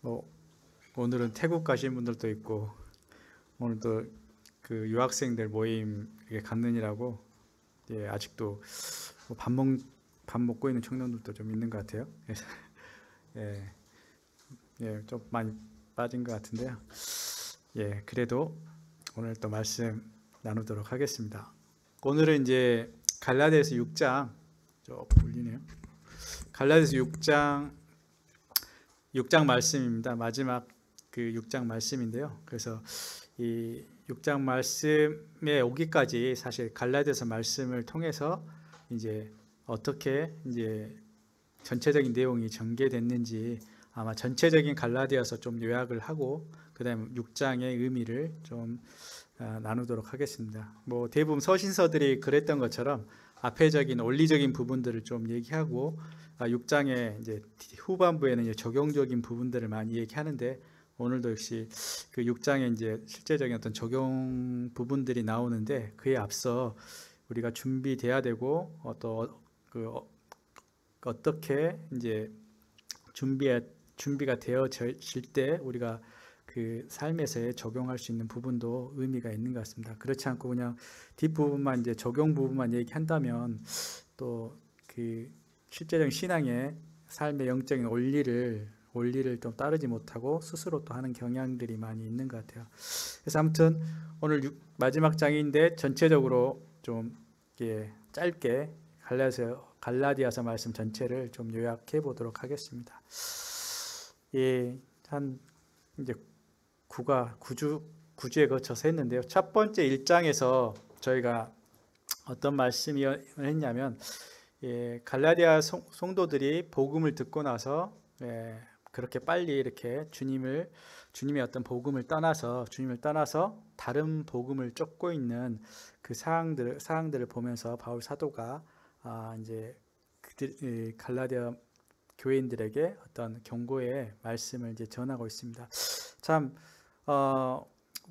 뭐 오늘은 태국 가신 분들도 있고 오늘도 그 유학생들 모임 갔느니라고 아직도 밥 먹고 있는 청년들도 좀 있는 것 같아요. 그래서 예, 좀 많이 빠진 것 같은데요. 그래도 오늘 또 말씀 나누도록 하겠습니다. 오늘은 이제 갈라디아서 6장 좀 울리네요. 갈라디아서 6장 말씀입니다. 마지막 그 6장 말씀인데요. 그래서 이 6장 말씀에 오기까지 사실 갈라디아서 말씀을 통해서 이제 어떻게 이제 전체적인 내용이 전개됐는지 아마 전체적인 갈라디아서 좀 요약을 하고 그다음에 6장의 의미를 좀 나누도록 하겠습니다. 뭐 대부분 서신서들이 그랬던 것처럼 앞에적인 원리적인 부분들을 좀 얘기하고 6장의 이제 후반부에는 이제 적용적인 부분들을 많이 얘기하는데 오늘도 역시 그 6장에 이제 실제적인 어떤 적용 부분들이 나오는데 그에 앞서 우리가 준비돼야 되고 어떻게 이제 준비가 되어질 때 우리가 그 삶에서 적용할 수 있는 부분도 의미가 있는 것 같습니다. 그렇지 않고 그냥 뒷부분만 이제 적용 부분만 얘기한다면 또 그 실제적인 신앙의 삶의 영적인 원리를 좀 따르지 못하고 스스로 또 하는 경향들이 많이 있는 것 같아요. 그래서 아무튼 오늘 마지막 장인데 전체적으로 좀 짧게 갈라디아서 말씀 전체를 좀 요약해 보도록 하겠습니다. 한 이제 구주에 거쳐서 했는데요. 첫 번째 1장에서 저희가 어떤 말씀을 했냐면 갈라디아 성도들이 복음을 듣고 나서 그렇게 빨리 이렇게 주님의 어떤 복음을 떠나서 다른 복음을 쫓고 있는 그 사항들을 보면서 바울 사도가 이제 갈라디아 교인들에게 어떤 경고의 말씀을 이제 전하고 있습니다. 참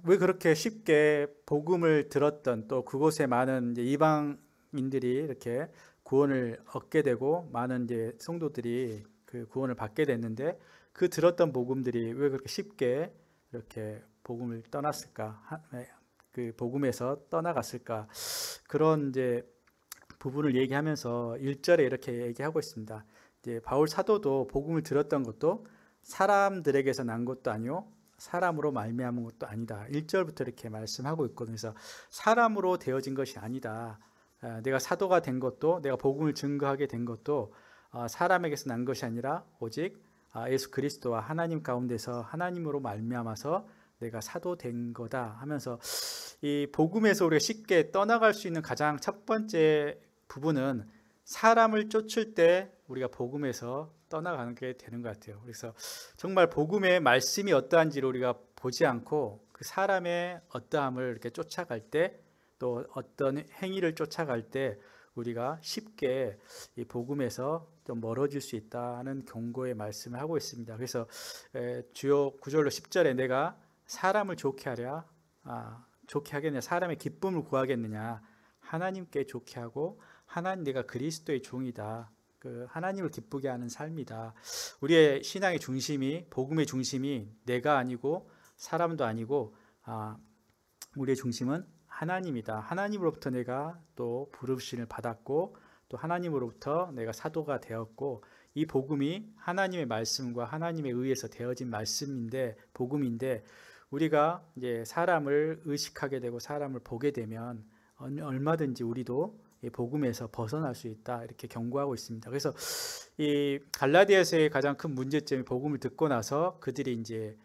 왜 그렇게 쉽게 복음을 들었던 또 그곳에 많은 이제 이방인들이 이렇게 구원을 얻게 되고 많은 이제 성도들이 그 구원을 받게 됐는데 그 들었던 복음들이 왜 그렇게 쉽게 이렇게 복음을 떠났을까? 그 복음에서 떠나갔을까? 그런 이제 부분을 얘기하면서 1절에 이렇게 얘기하고 있습니다. 이제 바울 사도도 복음을 들었던 것도 사람들에게서 난 것도 아니요 사람으로 말미암은 것도 아니다. 1절부터 이렇게 말씀하고 있거든요. 그래서 사람으로 되어진 것이 아니다. 내가 사도가 된 것도 내가 복음을 증거하게 된 것도 사람에게서 난 것이 아니라 오직 예수 그리스도와 하나님 가운데서 하나님으로 말미암아서 내가 사도 된 거다 하면서 이 복음에서 우리가 쉽게 떠나갈 수 있는 가장 첫 번째 부분은 사람을 쫓을 때 우리가 복음에서 떠나가는 게 되는 것 같아요. 그래서 정말 복음의 말씀이 어떠한지를 우리가 보지 않고 그 사람의 어떠함을 이렇게 쫓아갈 때 또 어떤 행위를 쫓아갈 때 우리가 쉽게 이 복음에서 좀 멀어질 수 있다는 경고의 말씀을 하고 있습니다. 그래서 주요 9절로 10절에 내가 사람을 좋게 하겠느냐 사람의 기쁨을 구하겠느냐 하나님께 좋게 하고 내가 그리스도의 종이다. 그 하나님을 기쁘게 하는 삶이다. 우리의 신앙의 중심이 복음의 중심이 내가 아니고 사람도 아니고 우리의 중심은 하나님이다. 하나님으로부터 내가 또 부르심을 받았고 또 하나님으로부터 내가 사도가 되었고 이 복음이 하나님의 말씀과 하나님에 의해서 되어진 말씀인데 복음인데 우리가 이제 사람을 의식하게 되고 사람을 보게 되면 얼마든지 우리도 이 복음에서 벗어날 수 있다 이렇게 경고하고 있습니다. 그래서 이 갈라디아서의 가장 큰 문제점이 복음을 듣고 나서 그들이 이제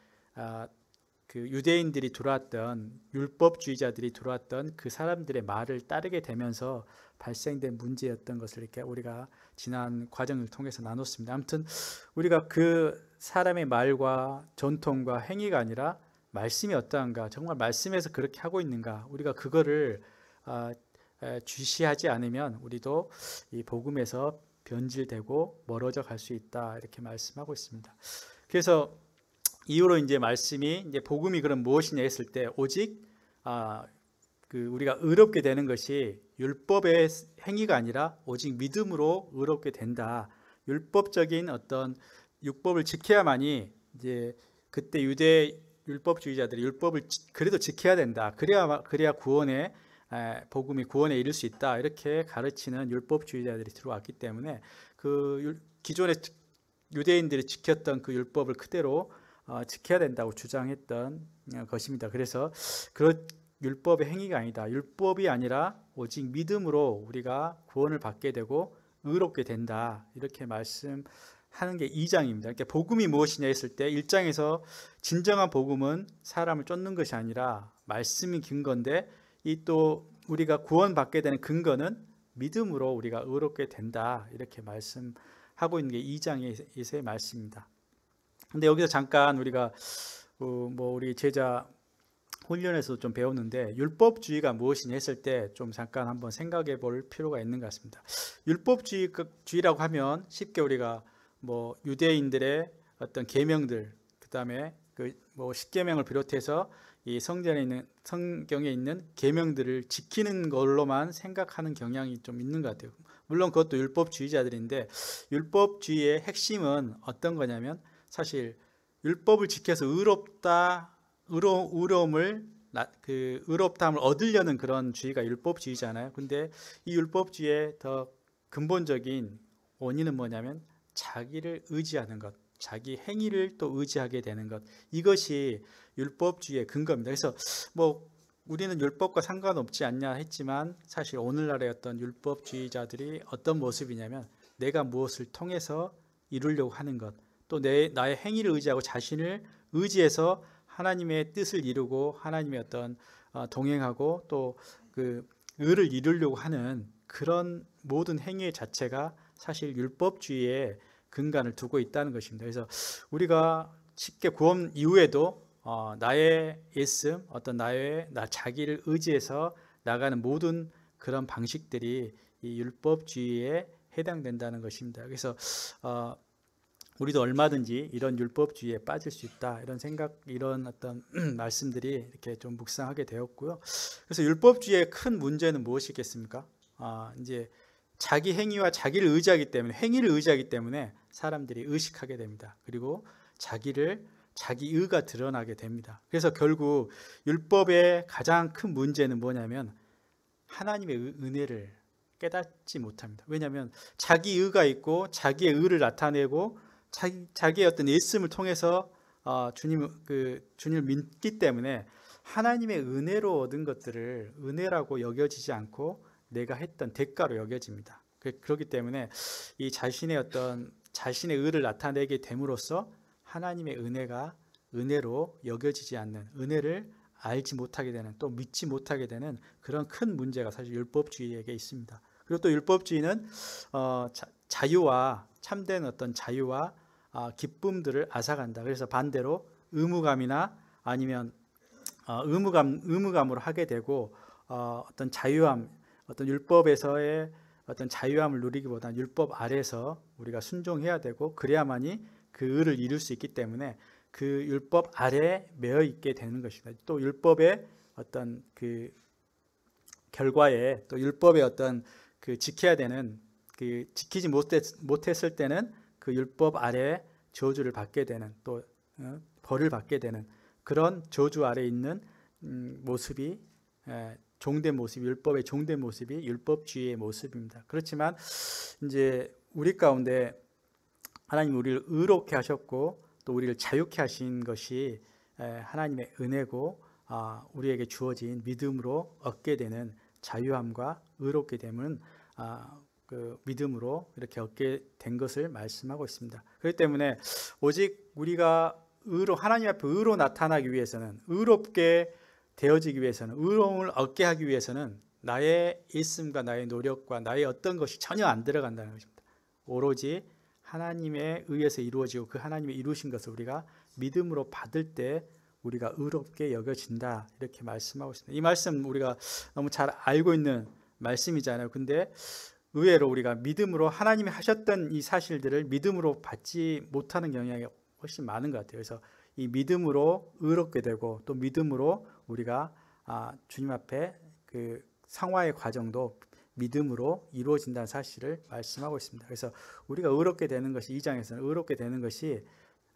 그 유대인들이 들어왔던 율법주의자들이 들어왔던 그 사람들의 말을 따르게 되면서 발생된 문제였던 것을 이렇게 우리가 지난 과정을 통해서 나눴습니다. 아무튼 우리가 그 사람의 말과 전통과 행위가 아니라 말씀이 어떠한가, 정말 말씀에서 그렇게 하고 있는가, 우리가 그거를 주시하지 않으면 우리도 이 복음에서 변질되고 멀어져 갈 수 있다 이렇게 말씀하고 있습니다. 그래서 이후로 이제 말씀이 이제 복음이 그럼 무엇이냐 했을 때 오직 그 우리가 의롭게 되는 것이 율법의 행위가 아니라 오직 믿음으로 의롭게 된다. 율법적인 어떤 율법을 지켜야만이 이제 그때 유대 율법주의자들이 율법을 그래도 지켜야 된다. 그래야 복음이 구원에 이를 수 있다. 이렇게 가르치는 율법주의자들이 들어왔기 때문에 그 기존의 유대인들이 지켰던 그 율법을 그대로 지켜야 된다고 주장했던 것입니다. 그래서 그런 율법의 행위가 아니다. 율법이 아니라 오직 믿음으로 우리가 구원을 받게 되고 의롭게 된다. 이렇게 말씀하는 게 2장입니다. 그러니까 복음이 무엇이냐 했을 때 1장에서 진정한 복음은 사람을 쫓는 것이 아니라 말씀이 근거인데 이 또 우리가 구원받게 되는 근거는 믿음으로 우리가 의롭게 된다. 이렇게 말씀하고 있는 게 2장에서의 말씀입니다. 근데 여기서 잠깐 우리가 우리 제자 훈련에서 좀 배웠는데 율법주의가 무엇이냐 했을 때 좀 잠깐 한번 생각해 볼 필요가 있는 것 같습니다. 율법주의라고 하면 쉽게 우리가 유대인들의 어떤 계명들, 그다음에 십계명을 비롯해서 이 성경에 있는 계명들을 지키는 걸로만 생각하는 경향이 좀 있는 것 같아요. 물론 그것도 율법주의자들인데 율법주의의 핵심은 어떤 거냐면 사실 율법을 지켜서 의롭다함을 얻으려는 그런 주의가 율법주의잖아요. 근데 이 율법주의의 더 근본적인 원인은 뭐냐면 자기를 의지하는 것, 자기 행위를 또 의지하게 되는 것, 이것이 율법주의의 근거입니다. 그래서 우리는 율법과 상관없지 않냐 했지만 사실 오늘날의 어떤 율법주의자들이 어떤 모습이냐면 내가 무엇을 통해서 이루려고 하는 것, 또 나의 행위를 의지하고 자신을 의지해서 하나님의 뜻을 이루고 하나님의 어떤 동행하고 또 그 의를 이루려고 하는 그런 모든 행위 자체가 사실 율법주의의 근간을 두고 있다는 것입니다. 그래서 우리가 쉽게 구원 이후에도 나의 예씀, 나 자기를 의지해서 나가는 모든 그런 방식들이 이 율법주의에 해당된다는 것입니다. 그래서 우리도 얼마든지 이런 율법주의에 빠질 수 있다. 이런 어떤 말씀들이 이렇게 좀 묵상하게 되었고요. 그래서 율법주의의 큰 문제는 무엇이겠습니까? 이제 자기 행위와 자기를 의지하기 때문에 사람들이 의식하게 됩니다. 그리고 자기 의가 드러나게 됩니다. 그래서 결국 율법의 가장 큰 문제는 뭐냐면 하나님의 은혜를 깨닫지 못합니다. 왜냐하면 자기 의가 있고 자기의 의를 나타내고 자기의 어떤 예씀을 통해서 주님을 믿기 때문에 하나님의 은혜로 얻은 것들을 은혜라고 여겨지지 않고 내가 했던 대가로 여겨집니다. 그렇기 때문에 이 자신의 의를 나타내게 됨으로써 하나님의 은혜가 은혜로 여겨지지 않는, 은혜를 알지 못하게 되는, 또 믿지 못하게 되는 그런 큰 문제가 사실 율법주의에게 있습니다. 그리고 또 율법주의는 자유와 참된 어떤 자유와 기쁨들을 앗아간다. 그래서 반대로 의무감이나 아니면 의무감으로 하게 되고 어떤 자유함, 어떤 율법에서의 어떤 자유함을 누리기보다는 율법 아래서 우리가 순종해야 되고 그래야만이 그 의를 이룰 수 있기 때문에 그 율법 아래에 매여 있게 되는 것입니다. 또 율법의 어떤 그 결과에 또 율법의 어떤 그 지켜야 되는 지키지 못했을 때는 그 율법 아래에 저주를 받게 되는 또 벌을 받게 되는 그런 저주 아래에 있는 모습이 종된 모습, 율법의 종된 모습이 율법주의의 모습입니다. 그렇지만 이제 우리 가운데 하나님 우리를 의롭게 하셨고 또 우리를 자유케 하신 것이 하나님의 은혜고 우리에게 주어진 믿음으로 얻게 되는 자유함과 의롭게 됨은 그 믿음으로 이렇게 얻게 된 것을 말씀하고 있습니다. 그렇기 때문에 오직 우리가 하나님 앞에 의로 나타나기 위해서는, 의롭게 되어지기 위해서는, 의로움을 얻게 하기 위해서는 나의 있음과 나의 노력과 나의 어떤 것이 전혀 안 들어간다는 것입니다. 오로지 하나님에 의해서 이루어지고 그 하나님의 이루신 것을 우리가 믿음으로 받을 때 우리가 의롭게 여겨진다, 이렇게 말씀하고 있습니다. 이 말씀 우리가 너무 잘 알고 있는 말씀이잖아요. 근데 의외로 우리가 믿음으로 하나님이 하셨던 이 사실들을 믿음으로 받지 못하는 경향이 훨씬 많은 것 같아요. 그래서 이 믿음으로 의롭게 되고 또 믿음으로 우리가 주님 앞에 그 상화의 과정도 믿음으로 이루어진다는 사실을 말씀하고 있습니다. 그래서 우리가 의롭게 되는 것이, 2장에서는 의롭게 되는 것이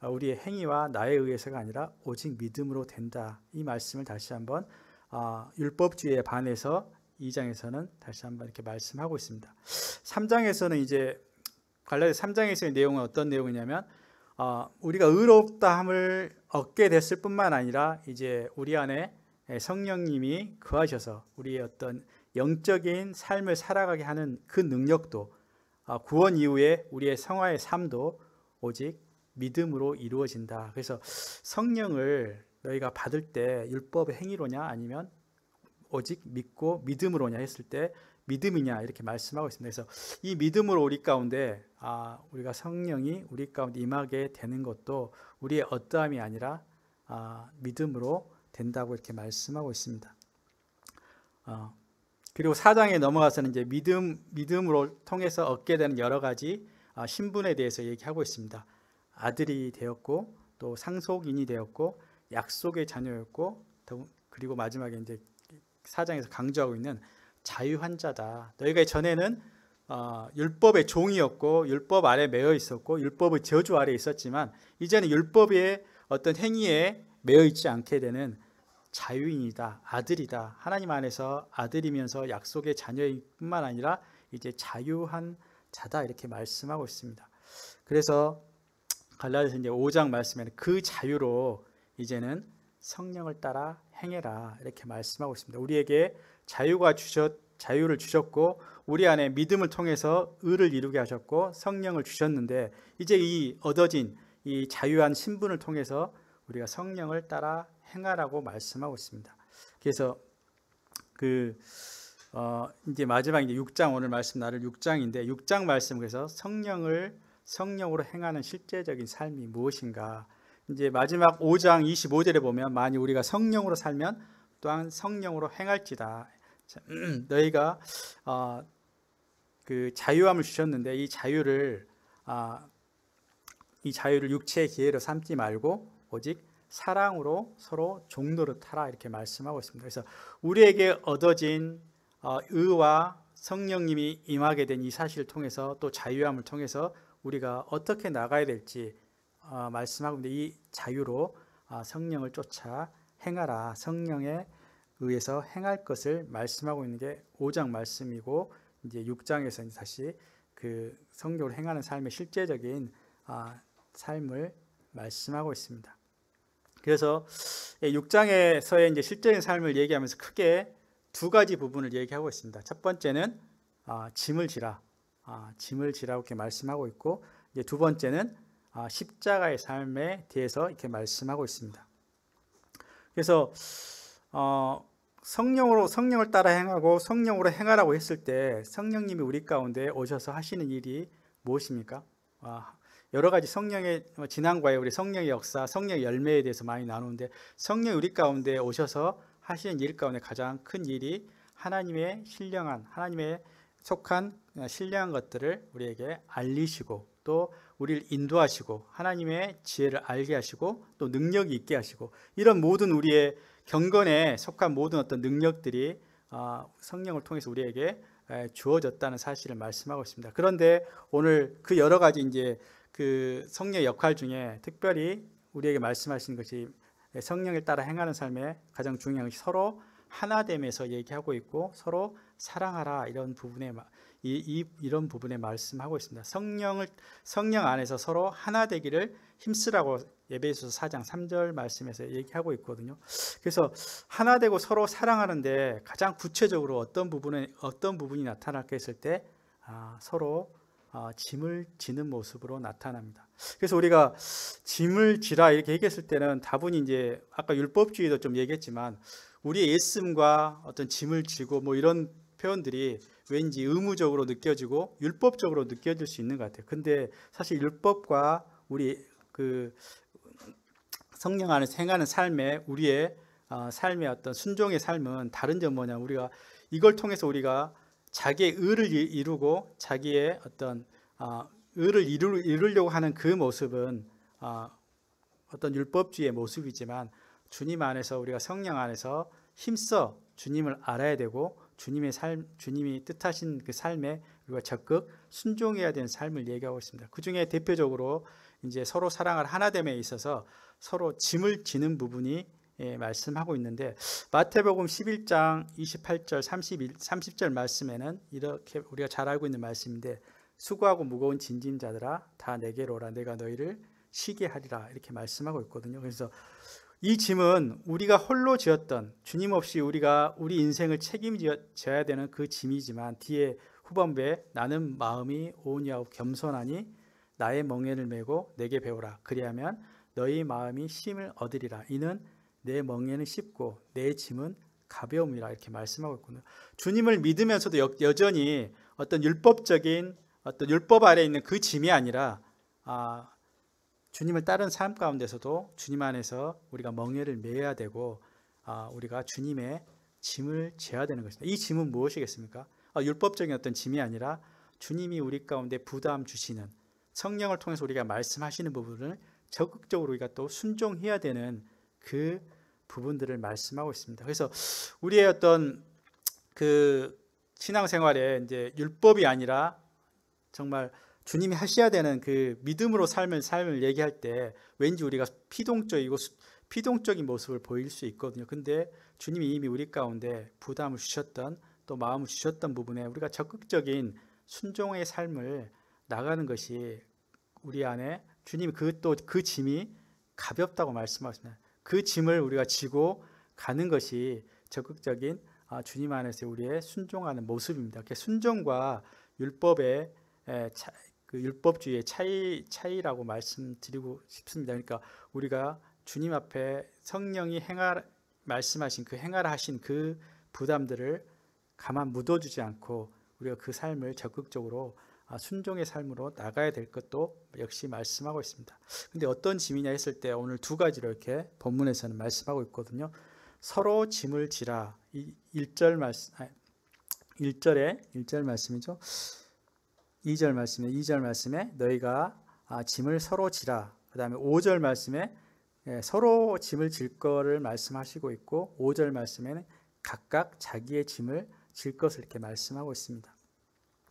우리의 행위와 나에 의해서가 아니라 오직 믿음으로 된다. 이 말씀을 다시 한번 율법주의에 반해서 2장에서는 다시 한번 이렇게 말씀하고 있습니다. 3장에서는 이제 갈라디아 3장에서의 내용은 어떤 내용이냐면 우리가 의롭다함을 얻게 됐을 뿐만 아니라 이제 우리 안에 성령님이 거하셔서 우리의 어떤 영적인 삶을 살아가게 하는 그 능력도 구원 이후에 우리의 성화의 삶도 오직 믿음으로 이루어진다. 그래서 성령을 너희가 받을 때 율법의 행위로냐 아니면 오직 믿고 믿음으로냐 했을 때 믿음이냐 이렇게 말씀하고 있습니다. 그래서 이 믿음으로 우리 가운데 우리가 성령이 우리 가운데 임하게 되는 것도 우리의 어떠함이 아니라 믿음으로 된다고 이렇게 말씀하고 있습니다. 그리고 4장에 넘어가서는 이제 믿음으로 통해서 얻게 되는 여러 가지 신분에 대해서 얘기하고 있습니다. 아들이 되었고 또 상속인이 되었고 약속의 자녀였고 그리고 마지막에 이제 4장에서 강조하고 있는 자유한 자다. 너희가 전에는 율법의 종이었고 율법 아래 매여 있었고 율법의 저주 아래 있었지만 이제는 율법의 어떤 행위에 매여 있지 않게 되는 자유인이다. 아들이다. 하나님 안에서 아들이면서 약속의 자녀일 뿐만 아니라 이제 자유한 자다 이렇게 말씀하고 있습니다. 그래서 갈라디아서 이제 5장 말씀에는 그 자유로 이제는 성령을 따라 행해라 이렇게 말씀하고 있습니다. 우리에게 자유를 주셨고 우리 안에 믿음을 통해서 의를 이루게 하셨고 성령을 주셨는데 이제 이 얻어진 이 자유한 신분을 통해서 우리가 성령을 따라 행하라고 말씀하고 있습니다. 그래서 이제 마지막 이제 6장 오늘 말씀 나눌 6장인데 6장 말씀 그래서 성령으로 행하는 실제적인 삶이 무엇인가? 이제 마지막 5장 25절에 보면 만일 우리가 성령으로 살면 또한 성령으로 행할지다. 너희가 그 자유함을 주셨는데 이 자유를 육체의 기회로 삼지 말고 오직 사랑으로 서로 종노릇 하라 이렇게 말씀하고 있습니다. 그래서 우리에게 얻어진 의와 성령님이 임하게 된 이 사실을 통해서 또 자유함을 통해서 우리가 어떻게 나가야 될지 말씀하고 있는데 이 자유로 성령을 쫓아 행하라. 성령에 의해서 행할 것을 말씀하고 있는 게 5장 말씀이고 이제 6장에서 다시 그 성령으로 행하는 삶의 실제적인 삶을 말씀하고 있습니다. 그래서 6장에서의 이제 실제적인 삶을 얘기하면서 크게 두 가지 부분을 얘기하고 있습니다. 첫 번째는 짐을 지라. 짐을 지라고 이렇게 말씀하고 있고 이제 두 번째는 십자가의 삶에 대해서 이렇게 말씀하고 있습니다. 그래서 성령을 따라 행하고 성령으로 행하라고 했을 때 성령님이 우리 가운데 오셔서 하시는 일이 무엇입니까? 여러 가지 성령의 지난과에 우리 성령의 역사, 성령의 열매에 대해서 많이 나누는데 성령이 우리 가운데 오셔서 하시는 일 가운데 가장 큰 일이 하나님의 신령한 하나님의 속한 신령한 것들을 우리에게 알리시고 또 우리를 인도하시고 하나님의 지혜를 알게 하시고 또 능력이 있게 하시고 이런 모든 우리의 경건에 속한 모든 어떤 능력들이 성령을 통해서 우리에게 주어졌다는 사실을 말씀하고 있습니다. 그런데 오늘 그 여러 가지 이제 그 성령의 역할 중에 특별히 우리에게 말씀하시는 것이 성령을 따라 행하는 삶의 가장 중요한 것이 서로 하나됨에서 얘기하고 있고 서로 사랑하라 이런 부분에 이런 부분에 말씀하고 있습니다. 성령 안에서 서로 하나 되기를 힘쓰라고 에베소서 4장 3절 말씀에서 얘기하고 있거든요. 그래서 하나 되고 서로 사랑하는데 가장 구체적으로 어떤 부분이 나타날까 했을 때 서로 짐을 지는 모습으로 나타납니다. 그래서 우리가 짐을 지라 이렇게 얘기했을 때는 다분히 이제 아까 율법주의도 좀 얘기했지만 우리의 예씀과 어떤 짐을 지고 뭐 이런 표현들이 왠지 의무적으로 느껴지고 율법적으로 느껴질 수 있는 것 같아요. 근데 사실 율법과 우리 그 성령 안에서 행하는 삶의 우리의 삶의 어떤 순종의 삶은 다른 점 뭐냐, 우리가 이걸 통해서 우리가 자기의 의를 이루고 자기의 어떤 의를 이루려고 하는 그 모습은 어떤 율법주의의 모습이지만 주님 안에서 우리가 성령 안에서 힘써 주님을 알아야 되고 주님이 뜻하신 그 삶에 우리가 적극 순종해야 되는 삶을 얘기하고 있습니다. 그 중에 대표적으로 이제 서로 사랑할 하나됨에 있어서 서로 짐을 지는 부분이 말씀하고 있는데, 마태복음 11장 28절 30절 말씀에는 이렇게 우리가 잘 알고 있는 말씀인데, 수고하고 무거운 짐진자들아 다 내게로 오라 내가 너희를 쉬게 하리라, 이렇게 말씀하고 있거든요. 그래서 이 짐은 우리가 홀로 지었던, 주님 없이 우리가 우리 인생을 책임져야 되는 그 짐이지만, 뒤에 후반부에 나는 마음이 온유하고 겸손하니 나의 멍에를 메고 내게 배우라 그리하면 너희 마음이 쉼을 얻으리라 이는 내 멍에는 쉽고 내 짐은 가벼움이라, 이렇게 말씀하고 있군요. 주님을 믿으면서도 여전히 어떤 율법적인 어떤 율법 아래에 있는 그 짐이 아니라 주님을 따른 삶 가운데서도 주님 안에서 우리가 멍에를 메야 되고 우리가 주님의 짐을 져야 되는 것입니다. 이 짐은 무엇이겠습니까? 율법적인 어떤 짐이 아니라 주님이 우리 가운데 부담 주시는, 성령을 통해서 우리가 말씀하시는 부분을 적극적으로 우리가 또 순종해야 되는 그 부분들을 말씀하고 있습니다. 그래서 우리의 어떤 그 신앙생활에 이제 율법이 아니라 정말 주님이 하셔야 되는 그 믿음으로 삶을 얘기할 때 왠지 우리가 피동적인 모습을 보일 수 있거든요. 근데 주님이 이미 우리 가운데 부담을 주셨던, 또 마음을 주셨던 부분에 우리가 적극적인 순종의 삶을 나가는 것이 우리 안에 주님이 그 짐이 가볍다고 말씀하십니다. 그 짐을 우리가 지고 가는 것이 적극적인 주님 안에서 우리의 순종하는 모습입니다. 순종과 율법의 그 율법주의의 차이라고 말씀드리고 싶습니다. 그러니까 우리가 주님 앞에 성령이 말씀하신 그 행하라 하신 그 부담들을 가만 묻어주지 않고 우리가 그 삶을 적극적으로 순종의 삶으로 나가야 될 것도 역시 말씀하고 있습니다. 근데 어떤 짐이냐 했을 때 오늘 두 가지로 이렇게 본문에서는 말씀하고 있거든요. 서로 짐을 지라. 1절 말씀이죠. 2절 말씀에 너희가 짐을 서로 지라. 그 다음에 5절 말씀에 서로 짐을 질 거를 말씀하시고 있고, 5절 말씀에는 각각 자기의 짐을 질 것을 이렇게 말씀하고 있습니다.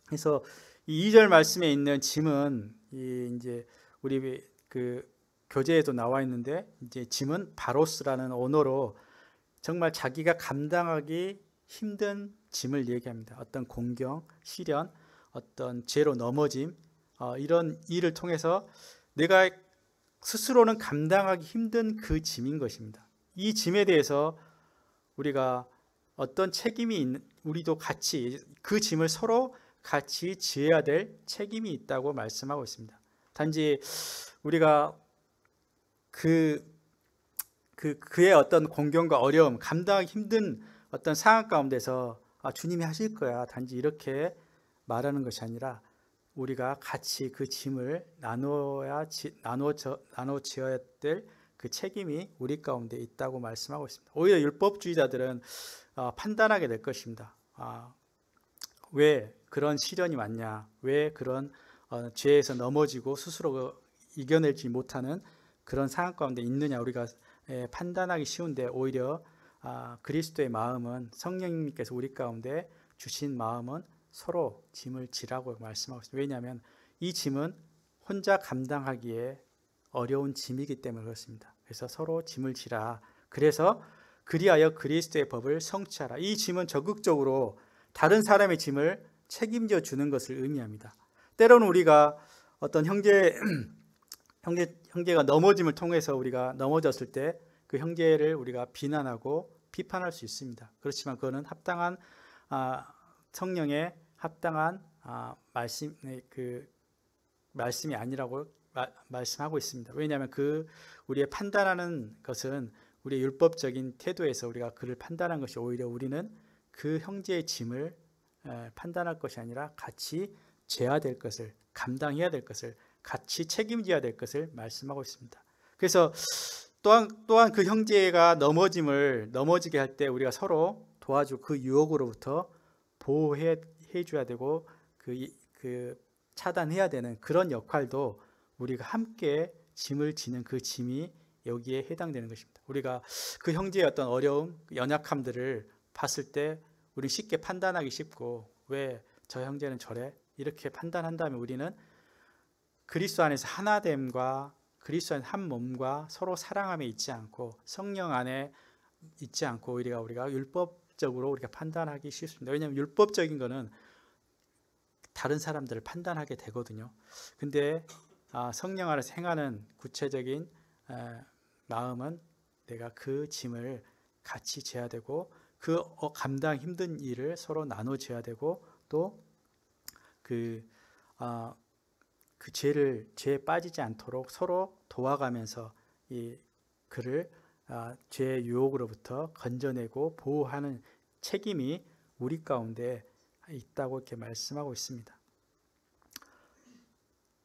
그래서 이 2절 말씀에 있는 짐은 이제 우리 그 교재에도 나와 있는데, 이제 짐은 바로스라는 언어로 정말 자기가 감당하기 힘든 짐을 얘기합니다. 어떤 공경, 시련, 어떤 죄로 넘어짐, 이런 일을 통해서 내가 스스로는 감당하기 힘든 그 짐인 것입니다. 이 짐에 대해서 우리가 어떤 책임이 있는, 우리도 같이 그 짐을 서로 같이 지어야 될 책임이 있다고 말씀하고 있습니다. 단지 우리가 그의 어떤 공경과 어려움, 감당하기 힘든 어떤 상황 가운데서 주님이 하실 거야, 단지 이렇게 말하는 것이 아니라 우리가 같이 그 짐을 나눠 지어야 될 그 책임이 우리 가운데 있다고 말씀하고 있습니다. 오히려 율법주의자들은 판단하게 될 것입니다. 왜 그런 시련이 왔냐, 왜 그런 죄에서 넘어지고 스스로 이겨내지 못하는 그런 상황 가운데 있느냐, 우리가 판단하기 쉬운데, 오히려 그리스도의 마음은, 성령님께서 우리 가운데 주신 마음은 서로 짐을 지라고 말씀하고 있습니다. 왜냐하면 이 짐은 혼자 감당하기에 어려운 짐이기 때문에 그렇습니다. 그래서 서로 짐을 지라. 그래서 그리하여 그리스도의 법을 성취하라. 이 짐은 적극적으로 다른 사람의 짐을 책임져 주는 것을 의미합니다. 때로는 우리가 어떤 형제가 넘어짐을 통해서 우리가 넘어졌을 때 그 형제를 우리가 비난하고 비판할 수 있습니다. 그렇지만 그거는 합당한 성령의 합당한 말씀이 아니라고 말씀하고 있습니다. 왜냐하면 우리의 판단하는 것은 우리의 율법적인 태도에서 우리가 그를 판단한 것이, 오히려 우리는 그 형제의 짐을 판단할 것이 아니라 같이 져야 될 것을, 감당해야 될 것을, 같이 책임져야 될 것을 말씀하고 있습니다. 그래서 또한 그 형제가 넘어지게 할 때 우리가 서로 도와주고 그 유혹으로부터 보호해 줘야 되고 그 차단해야 되는 그런 역할도 우리가 함께 짐을 지는 그 짐이 여기에 해당되는 것입니다. 우리가 그 형제의 어떤 어려움, 연약함들을 봤을 때 우리 쉽게 판단하기 쉽고, 왜 저 형제는 저래? 이렇게 판단한다면 우리는 그리스도 안에서 하나됨과 그리스도 안에서 한 몸과 서로 사랑함에 있지 않고 성령 안에 있지 않고 우리가 율법적으로 우리가 판단하기 쉽습니다. 왜냐하면 율법적인 거는 다른 사람들을 판단하게 되거든요. 근데 성령 안에서 행하는 구체적인 마음은 내가 그 짐을 같이 져야 되고 그 감당 힘든 일을 서로 나눠져야 되고 또 그 죄에 빠지지 않도록 서로 도와가면서 그를 죄의 유혹으로부터 건져내고 보호하는 책임이 우리 가운데 있다고 이렇게 말씀하고 있습니다.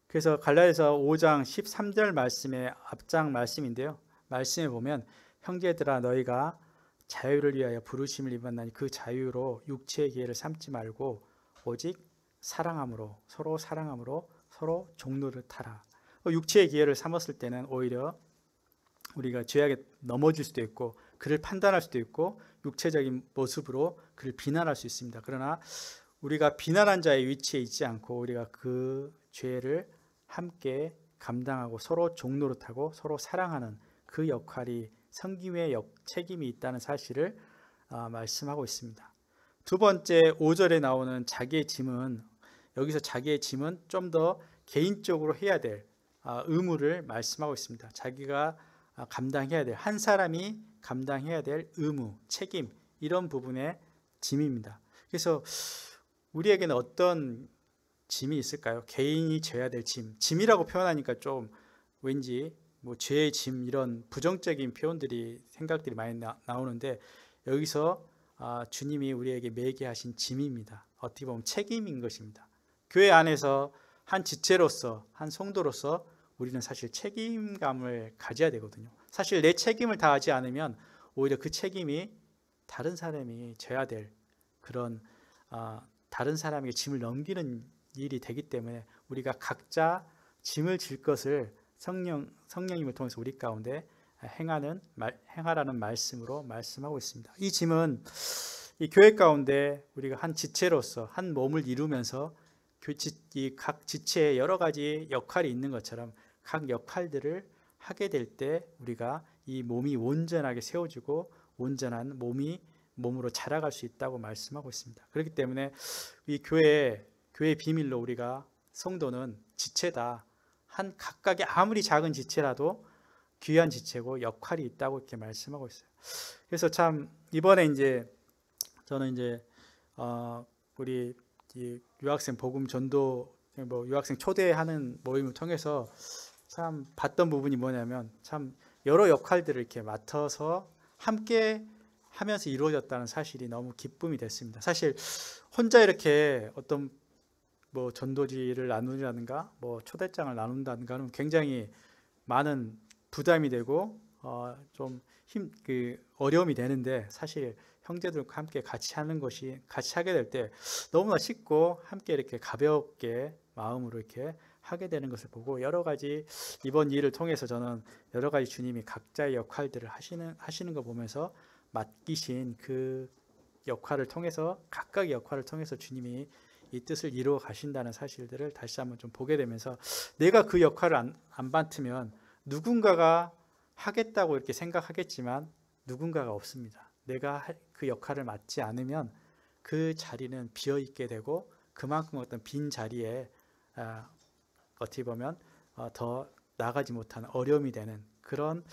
그래서 갈라디아서 5장 13절 말씀의 앞장 말씀인데요. 말씀에 보면 형제들아 너희가 자유를 위하여 부르심을 입었나니 그 자유로 육체의 기회를 삼지 말고 오직 사랑함으로 서로 종로를 타라. 육체의 기회를 삼았을 때는 오히려 우리가 죄악에 넘어질 수도 있고 그를 판단할 수도 있고 육체적인 모습으로 그를 비난할 수 있습니다. 그러나 우리가 비난한 자의 위치에 있지 않고 우리가 그 죄를 함께 감당하고 서로 종로를 타고 서로 사랑하는 그 역할이 성김의 책임이 있다는 사실을 말씀하고 있습니다. 두 번째 5절에 나오는 자기의 짐은 여기서 자기의 짐은 좀 더 개인적으로 해야 될 의무를 말씀하고 있습니다. 자기가 감당해야 될 한 사람이 감당해야 될 의무, 책임 이런 부분의 짐입니다. 그래서 우리에게는 어떤 짐이 있을까요? 개인이 져야 될 짐. 짐이라고 표현하니까 좀 왠지 뭐 죄의 짐 이런 부정적인 표현들이 생각들이 많이 나오는데 여기서 주님이 우리에게 매게 하신 짐입니다. 어떻게 보면 책임인 것입니다. 교회 안에서 한 지체로서 한 성도로서 우리는 사실 책임감을 가져야 되거든요. 사실 내 책임을 다하지 않으면 오히려 그 책임이 다른 사람이 져야 될 그런 다른 사람에게 짐을 넘기는 일이 되기 때문에 우리가 각자 짐을 질 것을 성령님을 통해서 우리 가운데 행하라는 말씀으로 말씀하고 있습니다. 이 짐은 이 교회 가운데 우리가 한 지체로서 한 몸을 이루면서 이 각 지체에 여러 가지 역할이 있는 것처럼 각 역할들을 하게 될 때 우리가 이 몸이 온전하게 세워지고 온전한 몸으로 자라갈 수 있다고 말씀하고 있습니다. 그렇기 때문에 이 교회의 비밀로 우리가 성도는 지체다. 한 각각의 아무리 작은 지체라도 귀한 지체고 역할이 있다고 이렇게 말씀하고 있어요. 그래서 참 이번에 저는 우리 유학생 복음 전도 유학생 초대하는 모임을 통해서 참 봤던 부분이 뭐냐면 참 여러 역할들을 이렇게 맡아서 함께 하면서 이루어졌다는 사실이 너무 기쁨이 됐습니다. 사실 혼자 이렇게 어떤 전도지를 나누라든가 초대장을 나눈다든가는 굉장히 많은 부담이 되고 좀 어려움이 되는데 사실 형제들과 함께 같이 하게 될 때 너무나 쉽고 함께 이렇게 가볍게 마음으로 이렇게 하게 되는 것을 보고 여러 가지 이번 일을 통해서 저는 여러 가지 주님이 각자의 역할들을 하시는 거 보면서 맡기신 그 역할을 통해서 각각의 역할을 통해서 주님이 이 뜻을 이루어 가신다는 사실들을 다시 한번 좀 보게 되면서 내가 그 역할을 안 맡으면 누군가가 하겠다고 이렇게 생각하겠지만 누군가가 없습니다. 내가 그 역할을 맡지 않으면 그 자리는 비어 있게 되고 그만큼 어떤 빈 자리에 어떻게 보면 더 나가지 못하는 어려움이 되는 그런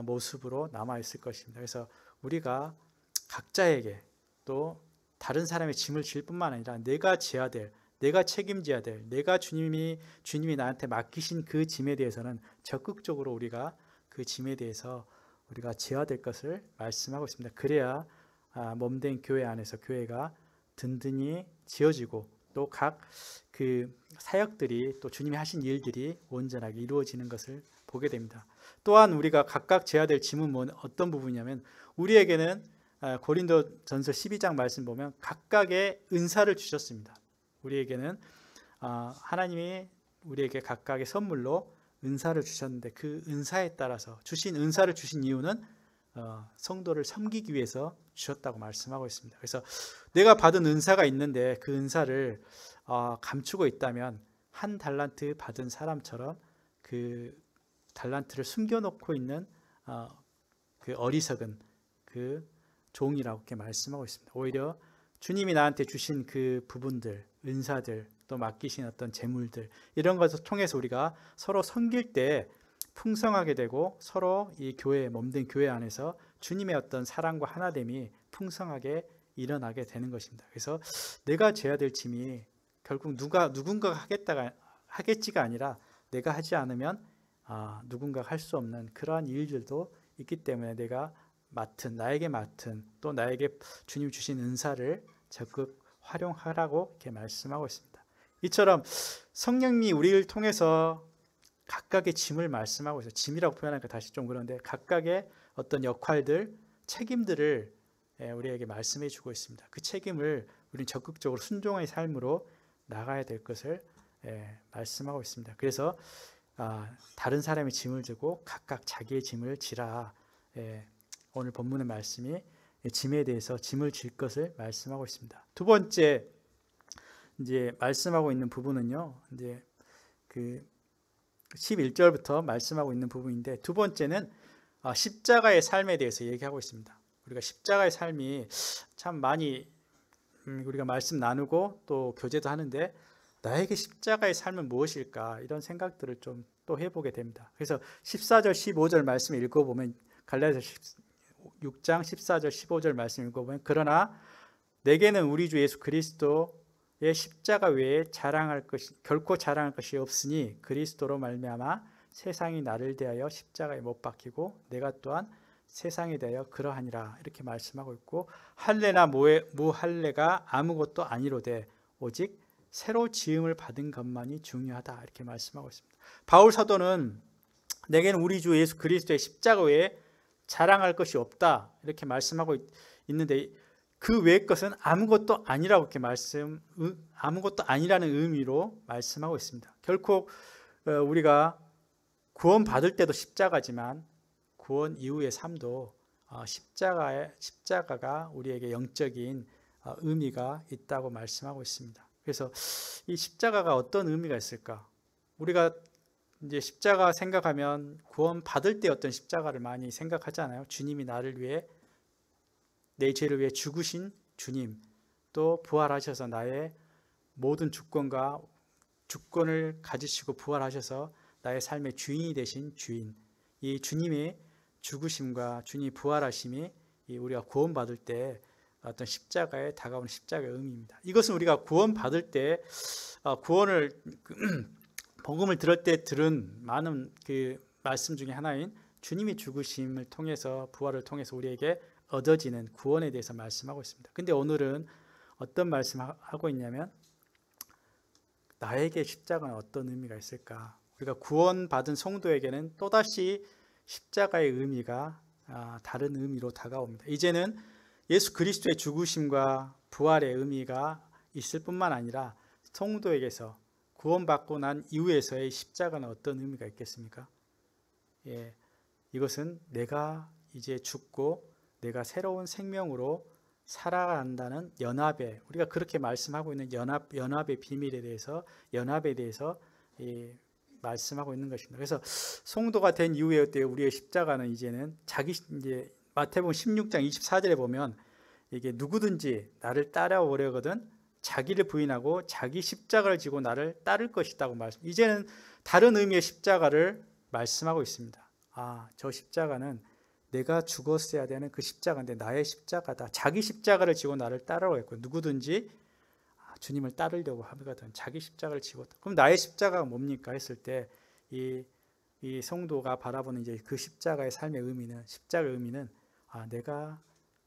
모습으로 남아 있을 것입니다. 그래서 우리가 각자에게 또 다른 사람의 짐을 질 뿐만 아니라 내가 져야 될, 내가 책임져야 될, 내가 주님이 나한테 맡기신 그 짐에 대해서는 적극적으로 우리가 그 짐에 대해서 우리가 져야 될 것을 말씀하고 있습니다. 그래야 몸된 교회 안에서 교회가 든든히 지어지고 또 각 그 사역들이 또 주님이 하신 일들이 온전하게 이루어지는 것을 보게 됩니다. 또한 우리가 각각 져야 될 짐은 어떤 부분이냐면 우리에게는 고린도전서 12장 말씀 보면 각각의 은사를 주셨습니다. 우리에게는 하나님이 우리에게 각각의 선물로 은사를 주셨는데 그 은사에 따라서 은사를 주신 이유는 성도를 섬기기 위해서 주셨다고 말씀하고 있습니다. 그래서 내가 받은 은사가 있는데 그 은사를 감추고 있다면 한 달란트 받은 사람처럼 그 달란트를 숨겨놓고 있는 그 어리석은 그 종이라고 이렇게 말씀하고 있습니다. 오히려 주님이 나한테 주신 그 부분들, 은사들, 또 맡기신 어떤 재물들, 이런 것을 통해서 우리가 서로 섬길 때 풍성하게 되고, 서로 이 교회, 몸된 교회 안에서 주님의 어떤 사랑과 하나됨이 풍성하게 일어나게 되는 것입니다. 그래서 내가 져야 될 짐이 결국 누군가가 하겠지가 아니라 내가 하지 않으면 누군가가 할 수 없는 그러한 일들도 있기 때문에 나에게 맡은 또 나에게 주님 주신 은사를 적극 활용하라고 이렇게 말씀하고 있습니다. 이처럼 성령님이 우리를 통해서 각각의 짐을 말씀하고 있어요. 짐이라고 표현하니까 다시 좀 그런데 각각의 어떤 역할들, 책임들을 우리에게 말씀해 주고 있습니다. 그 책임을 우리는 적극적으로 순종의 삶으로 나가야 될 것을 말씀하고 있습니다. 그래서 다른 사람의 짐을 지고 각각 자기의 짐을 지라. 오늘 본문의 말씀이 짐에 대해서 짐을 질 것을 말씀하고 있습니다. 두 번째 이제 말씀하고 있는 부분은요. 이제 그 11절부터 말씀하고 있는 부분인데, 두 번째는 십자가의 삶에 대해서 얘기하고 있습니다. 우리가 십자가의 삶이 참 많이 우리가 말씀 나누고 또 교제도 하는데, 나에게 십자가의 삶은 무엇일까, 이런 생각들을 좀 또 해보게 됩니다. 그래서 14절 15절 말씀 읽어보면, 갈라디아서 6장 14절 15절 말씀 읽어보면, 그러나 내게는 우리 주 예수 그리스도의 십자가 외에 결코 자랑할 것이 없으니 무리스도로 말미암아 세상이 나를 대하여 십자가에 못 박히고 내가 또한 세상에 대하여 그러하니라, 이렇게 말씀하고 있고, 할례나 무할례가 아무것도 아니로되 오직 새로 지음을 받은 것만이 중요하다, 이렇게 말씀하고 있습니다. 바울 사도는 내게는 우리 주 예수 그리스도의 십자가 외에 자랑할 것이 없다, 이렇게 말씀하고 있는데, 그 외의 것은 아무것도 아니라고 이렇게 아무것도 아니라는 의미로 말씀하고 있습니다. 결코 우리가 구원 받을 때도 십자가지만 구원 이후의 삶도 십자가가 우리에게 영적인 의미가 있다고 말씀하고 있습니다. 그래서 이 십자가가 어떤 의미가 있을까? 우리가 이제 십자가 생각하면 구원 받을 때 어떤 십자가를 많이 생각하잖아요. 주님이 나를 위해, 내 죄를 위해 죽으신 주님, 또 부활하셔서 나의 모든 주권을 가지시고 부활하셔서 나의 삶의 주인이 되신 주인, 이 주님의 죽으심과 주님이 부활하심이 우리가 구원받을 때 어떤 십자가에 다가오는 십자가의 의미입니다. 이것은 우리가 구원받을 때 복음을 들을 때 들은 많은 그 말씀 중에 하나인 주님이 죽으심을 통해서, 부활을 통해서 우리에게 얻어지는 구원에 대해서 말씀하고 있습니다. 근데 오늘은 어떤 말씀하고 있냐면, 나에게 십자가는 어떤 의미가 있을까? 우리가 구원받은 성도에게는 또다시 십자가의 의미가 다른 의미로 다가옵니다. 이제는 예수 그리스도의 죽으심과 부활의 의미가 있을 뿐만 아니라 성도에게서 구원받고 난 이후에서의 십자가는 어떤 의미가 있겠습니까? 이것은 내가 이제 죽고 내가 새로운 생명으로 살아간다는 연합에, 우리가 그렇게 말씀하고 있는 연합의 비밀에 대해서, 연합에 대해서 말씀하고 있는 것입니다. 그래서 성도가 된 이후에 우리의 십자가는 이제는 이제 마태복음 16장 24절에 보면, 이게 누구든지 나를 따라오려거든 자기를 부인하고 자기 십자가를 지고 나를 따를 것이라고 이제는 다른 의미의 십자가를 말씀하고 있습니다. 저 십자가는 내가 죽었어야 되는 그 십자가인데 나의 십자가다. 자기 십자가를 지고 나를 따라오겠고, 누구든지 주님을 따르려고 하거든 자기 십자가를 지고. 그럼 나의 십자가가 뭡니까 했을 때, 이 성도가 바라보는 이제 그 십자가의 삶의 의미는, 십자가의 의미는 내가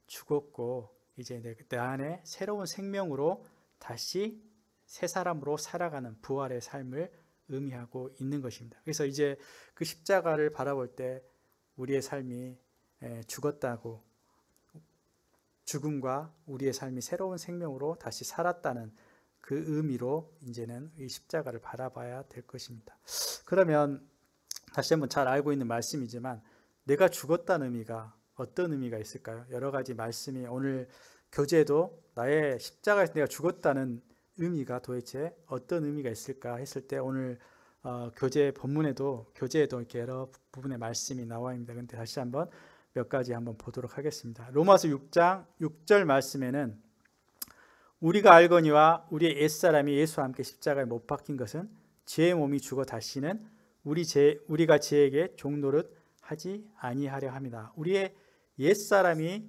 죽었고 이제 내 안에 새로운 생명으로 다시 새 사람으로 살아가는 부활의 삶을 의미하고 있는 것입니다. 그래서 이제 그 십자가를 바라볼 때 우리의 삶이 죽었다고, 죽음과 우리의 삶이 새로운 생명으로 다시 살았다는 그 의미로 이제는 이 십자가를 바라봐야 될 것입니다. 그러면 다시 한번 잘 알고 있는 말씀이지만, 내가 죽었다는 의미가 어떤 의미가 있을까요? 여러 가지 말씀이, 오늘 교제도 나의 십자가에서 내가 죽었다는 의미가 도대체 어떤 의미가 있을까 했을 때 오늘 교재에도 이렇게 여러 부분의 말씀이 나와 있습니다. 근데 다시 한번 몇 가지 한번 보도록 하겠습니다. 로마서 6장 6절 말씀에는 우리가 알거니와 우리의 옛사람이 예수와 함께 십자가에 못 박힌 것은 죄의 몸이 죽어 다시는 우리가 죄에게 종노릇 하지 아니하려 합니다. 우리의 옛사람이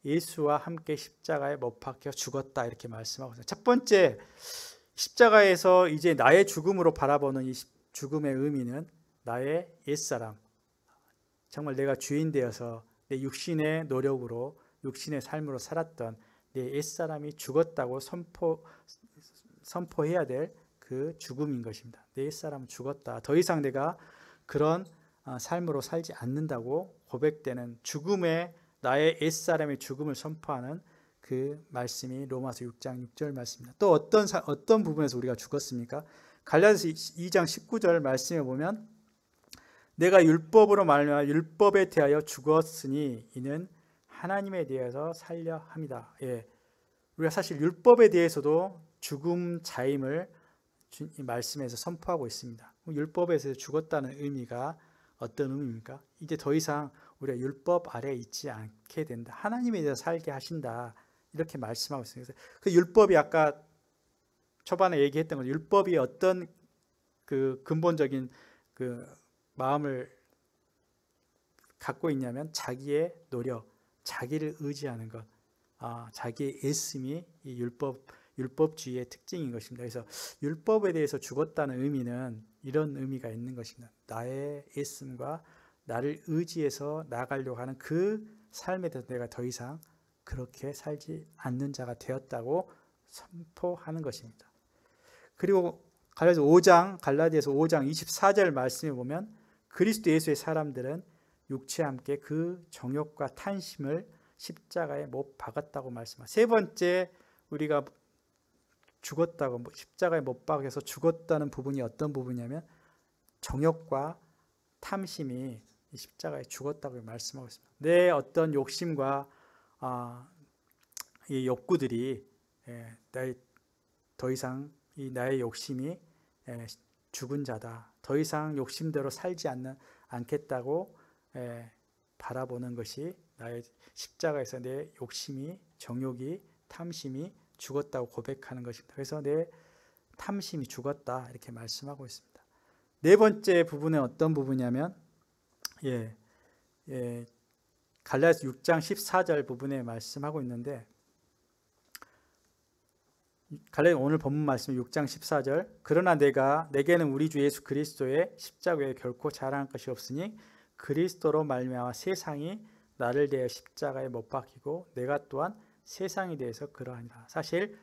예수와 함께 십자가에 못 박혀 죽었다 이렇게 말씀하고 있습니다. 첫 번째, 십자가에서 이제 나의 죽음으로 바라보는 이 죽음의 의미는 나의 옛사람, 정말 내가 주인 되어서 내 육신의 노력으로 육신의 삶으로 살았던 내 옛사람이 죽었다고 선포해야 될 그 죽음인 것입니다. 내 옛사람은 죽었다. 더 이상 내가 그런 삶으로 살지 않는다고 고백되는 나의 옛사람의 죽음을 선포하는 그 말씀이 로마서 6장 6절 말씀입니다. 또 어떤 부분에서 우리가 죽었습니까? 갈라디아서 2장 19절 말씀에 보면 내가 율법으로 말미암아 율법에 대하여 죽었으니 이는 하나님에 대해서 살려 함이다. 예, 우리가 사실 율법에 대해서도 죽음 자임을 이 말씀에서 선포하고 있습니다. 율법에서 죽었다는 의미가 어떤 의미입니까? 이제 더 이상 우리가 율법 아래에 있지 않게 된다. 하나님에 대해서 살게 하신다. 이렇게 말씀하고 있습니다. 그 율법이 아까 초반에 얘기했던 것, 율법이 어떤 그 근본적인 그 마음을 갖고 있냐면 자기의 노력, 자기를 의지하는 것, 자기의 애씀이 이 율법주의의 특징인 것입니다. 그래서 율법에 대해서 죽었다는 의미는 이런 의미가 있는 것입니다. 나의 애씀과 나를 의지해서 나아가려고 하는 그 삶에 대해서 내가 더 이상 그렇게 살지 않는 자가 되었다고 선포하는 것입니다. 그리고 갈라디아서 5장 24절 말씀에 보면 그리스도 예수의 사람들은 육체와 함께 그 정욕과 탄심을 십자가에 못 박았다고 말씀합니다. 세 번째, 우리가 죽었다고, 십자가에 못 박혀서 죽었다는 부분이 어떤 부분이냐면 정욕과 탐심이 십자가에 죽었다고 말씀하고 있습니다. 내 어떤 욕심과 이 욕구들이 더 이상 이 나의 욕심이 죽은 자다. 더 이상 욕심대로 살지 않겠다고 바라보는 것이 나의 십자가에서 내 욕심이, 정욕이, 탐심이 죽었다고 고백하는 것입니다. 그래서 내 탐심이 죽었다 이렇게 말씀하고 있습니다. 네 번째 부분은 어떤 부분이냐면 갈라디아서 6장 14절 부분에 말씀하고 있는데 갈라디아 오늘 본문 말씀 6장 14절 그러나 내게는 우리 주 예수 그리스도의 십자가에 결코 자랑할 것이 없으니 그리스도로 말미암아 세상이 나를 대하여 십자가에 못 박히고 내가 또한 세상에 대해서 그러하니라. 사실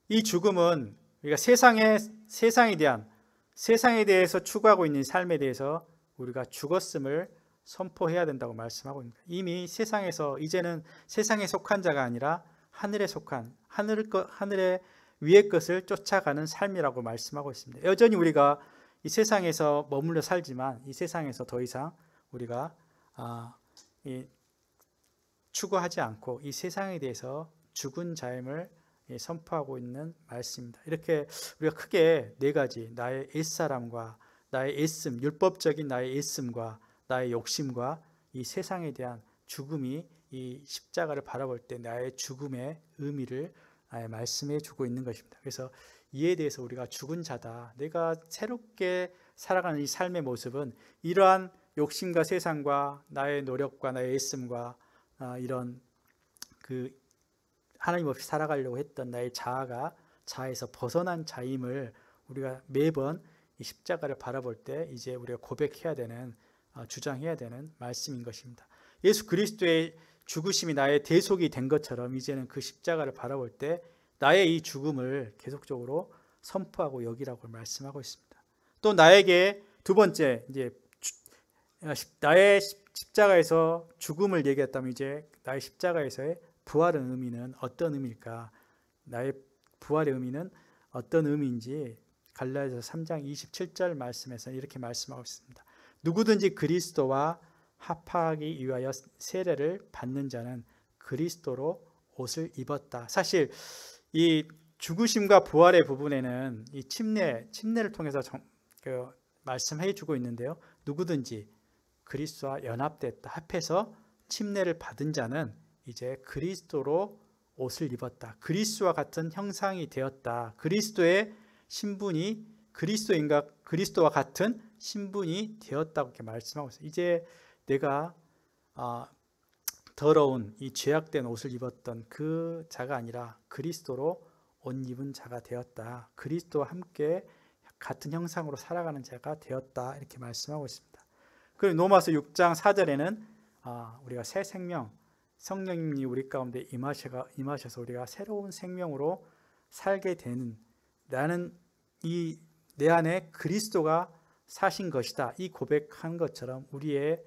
이 죽음은 우리가 세상에 대해서 추구하고 있는 삶에 대해서 우리가 죽었음을 선포해야 된다고 말씀하고 있습니다. 이미 이제는 세상에 속한 자가 아니라 하늘에 속한 하늘의 위의 것을 쫓아가는 삶이라고 말씀하고 있습니다. 여전히 우리가 이 세상에서 머물러 살지만 이 세상에서 더 이상 우리가 추구하지 않고 이 세상에 대해서 죽은 자임을 선포하고 있는 말씀입니다. 이렇게 우리가 크게 네 가지, 나의 옛사람과 나의 애씀, 율법적인 나의 애씀과 나의 욕심과 이 세상에 대한 죽음이 이 십자가를 바라볼 때 나의 죽음의 의미를 말씀해 주고 있는 것입니다. 그래서 이에 대해서 우리가 죽은 자다. 내가 새롭게 살아가는 이 삶의 모습은 이러한 욕심과 세상과 나의 노력과 나의 애씀과 이런 그 하나님 없이 살아가려고 했던 나의 자아에서 벗어난 자임을 우리가 매번 이 십자가를 바라볼 때 이제 우리가 고백해야 되는, 주장해야 되는 말씀인 것입니다. 예수 그리스도의 죽으심이 나의 대속이 된 것처럼 이제는 그 십자가를 바라볼 때 나의 이 죽음을 계속적으로 선포하고 여기라고 말씀하고 있습니다. 또 나에게 두 번째, 이제 나의 십자가에서 죽음을 얘기했다면 이제 나의 십자가에서의 부활의 의미는 어떤 의미일까? 나의 부활의 의미는 어떤 의미인지 갈라디아서 3장 27절 말씀에서 이렇게 말씀하고 있습니다. 누구든지 그리스도와 합하기 위하여 세례를 받는 자는 그리스도로 옷을 입었다. 사실 이 죽으심과 부활의 부분에는 이 침례를 통해서 말씀해 주고 있는데요. 누구든지 그리스도와 연합됐다, 합해서 침례를 받은 자는 이제 그리스도로 옷을 입었다. 그리스도와 같은 형상이 되었다. 그리스도의 신분이 그리스도와 같은 신분이 되었다고 이렇게 말씀하고 있어요. 이제 내가 더러운 이 죄악된 옷을 입었던 그 자가 아니라 그리스도로 옷 입은 자가 되었다. 그리스도와 함께 같은 형상으로 살아가는 자가 되었다. 이렇게 말씀하고 있습니다. 그리고 로마서 6장 4절에는 우리가 새 생명, 성령님이 우리 가운데 임하셔서 우리가 새로운 생명으로 살게 되는, 나는 내 안에 그리스도가 사신 것이다, 이 고백한 것처럼 우리의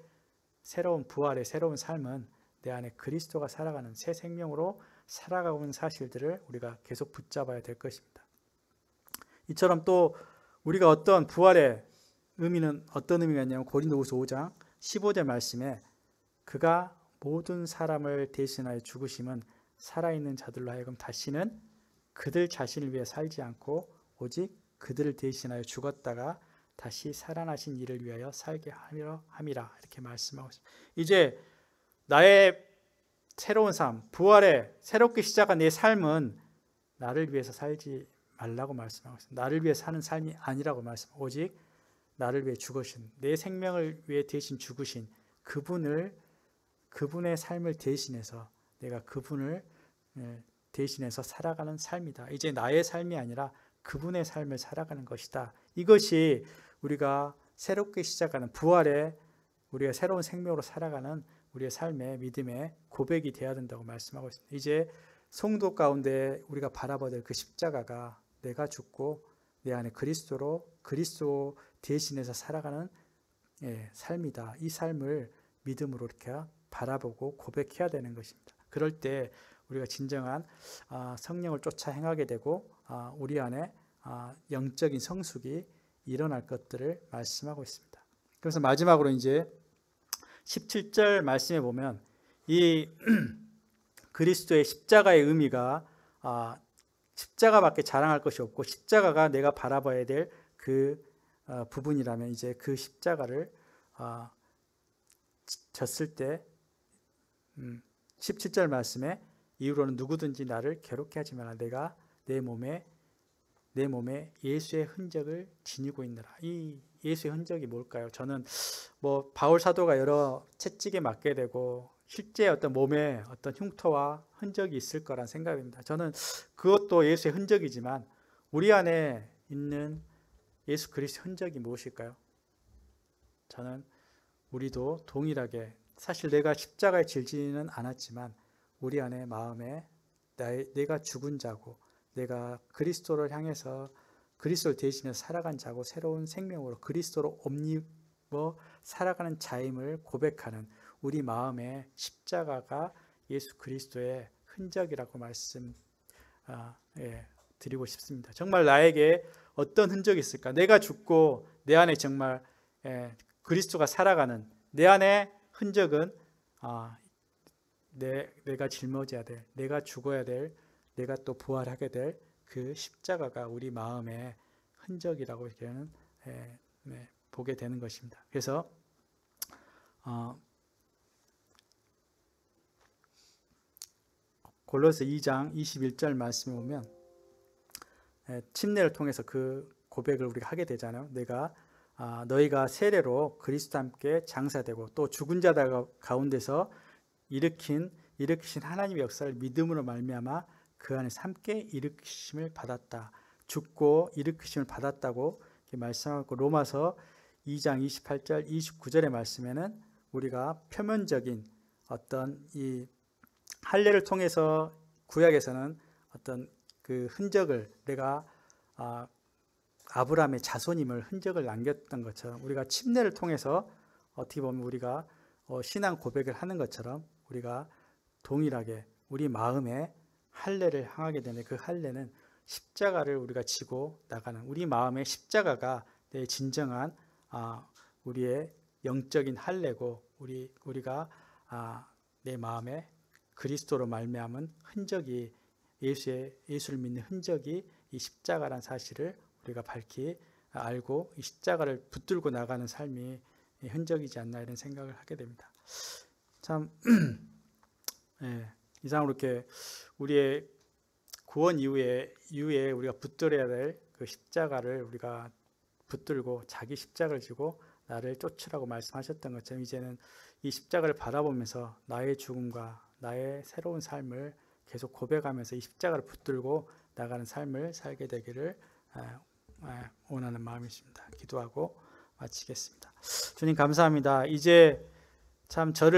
새로운 부활의 새로운 삶은 내 안에 그리스도가 살아가는 새 생명으로 살아가고 있는 사실들을 우리가 계속 붙잡아야 될 것입니다. 이처럼 또 우리가 어떤 부활의 의미는 어떤 의미가 있냐면 고린도후서 5장 15절 말씀에 그가 모든 사람을 대신하여 죽으심은 살아있는 자들로 하여금 다시는 그들 자신을 위해 살지 않고 오직 그들을 대신하여 죽었다가 다시 살아나신 이를 위하여 살게 함이라 이렇게 말씀하고 있습니다. 이제 나의 새로운 삶, 부활의 새롭게 시작한 내 삶은 나를 위해서 살지 말라고 말씀하고 있습니다. 나를 위해 사는 삶이 아니라고 말씀하고, 오직 나를 위해 죽으신, 내 생명을 위해 대신 죽으신 그분의 삶을 대신해서 내가 그분을 대신해서 살아가는 삶이다. 이제 나의 삶이 아니라 그분의 삶을 살아가는 것이다. 이것이 우리가 새롭게 시작하는 부활의 우리가 새로운 생명으로 살아가는 우리의 삶의 믿음의 고백이 되어야 된다고 말씀하고 있습니다. 이제 성도 가운데 우리가 바라봐야 될 그 십자가가 내가 죽고 내 안에 그리스도 대신해서 살아가는 삶이다. 이 삶을 믿음으로 이렇게 바라보고 고백해야 되는 것입니다. 그럴 때 우리가 진정한 성령을 쫓아 행하게 되고 우리 안에 영적인 성숙이 일어날 것들을 말씀하고 있습니다. 그래서 마지막으로 이제 17절 말씀에 보면 이 그리스도의 십자가의 의미가 십자가밖에 자랑할 것이 없고 십자가가 내가 바라봐야 될 그 부분이라면 이제 그 십자가를 졌을 때 17절 말씀에 이후로는 누구든지 나를 괴롭게 하지 마라. 내가 내 몸에 예수의 흔적을 지니고 있느라. 이 예수의 흔적이 뭘까요? 저는 바울 사도가 여러 채찍에 맞게 되고 실제 어떤 몸에 어떤 흉터와 흔적이 있을 거란 생각입니다. 저는 그것도 예수의 흔적이지만 우리 안에 있는 예수 그리스도의 흔적이 무엇일까요? 저는 우리도 동일하게, 사실 내가 십자가에 질지는 않았지만 우리 안에 마음에 내가 죽은 자고 내가 그리스도를 향해서 그리스도를 대신해서 살아간 자고 새로운 생명으로 그리스도로 옷 입어 살아가는 자임을 고백하는 우리 마음의 십자가가 예수 그리스도의 흔적이라고 드리고 싶습니다. 정말 나에게 어떤 흔적이 있을까? 내가 죽고 내 안에 정말 그리스도가 살아가는 내 안의 흔적은 내가 짊어져야 될, 내가 죽어야 될, 내가 또 부활하게 될 그 십자가가 우리 마음의 흔적이라고 이렇게는 보게 되는 것입니다. 그래서 골로새 2장 21절 말씀에 보면 침례를 통해서 그 고백을 우리가 하게 되잖아요. 너희가 세례로 그리스도와 함께 장사되고 또 죽은 자들 가운데서 일으키신 하나님의 역사를 믿음으로 말미암아 그 안에서 함께 일으키심을 받았다. 죽고 일으키심을 받았다고 이렇게 말씀하고, 로마서 2장 28절 29절의 말씀에는 우리가 표면적인 어떤 이 할례를 통해서 구약에서는 어떤 그 흔적을 내가 아브라함의 자손임을 흔적을 남겼던 것처럼 우리가 침례를 통해서 어떻게 보면 우리가 신앙 고백을 하는 것처럼 우리가 동일하게 우리 마음에 할례를 향하게 되는 그 할례는 십자가를 우리가 지고 나가는 우리 마음의 십자가가 내 진정한 우리의 영적인 할례고 우리가 내 마음에 그리스도로 말미암은 흔적이 예수를 믿는 흔적이 이 십자가란 사실을 우리가 밝히 알고 이 십자가를 붙들고 나가는 삶이 흔적이지 않나 이런 생각을 하게 됩니다. 참 예, 이상으로 이렇게 우리의 구원 이후에 우리가 붙들어야 될 그 십자가를 우리가 붙들고 자기 십자가를 지고 나를 쫓으라고 말씀하셨던 것처럼 이제는 이 십자가를 바라보면서 나의 죽음과 나의 새로운 삶을 계속 고백하면서 이 십자가를 붙들고 나가는 삶을 살게 되기를 원하는 마음이 있습니다. 기도하고 마치겠습니다. 주님 감사합니다. 이제 참 저를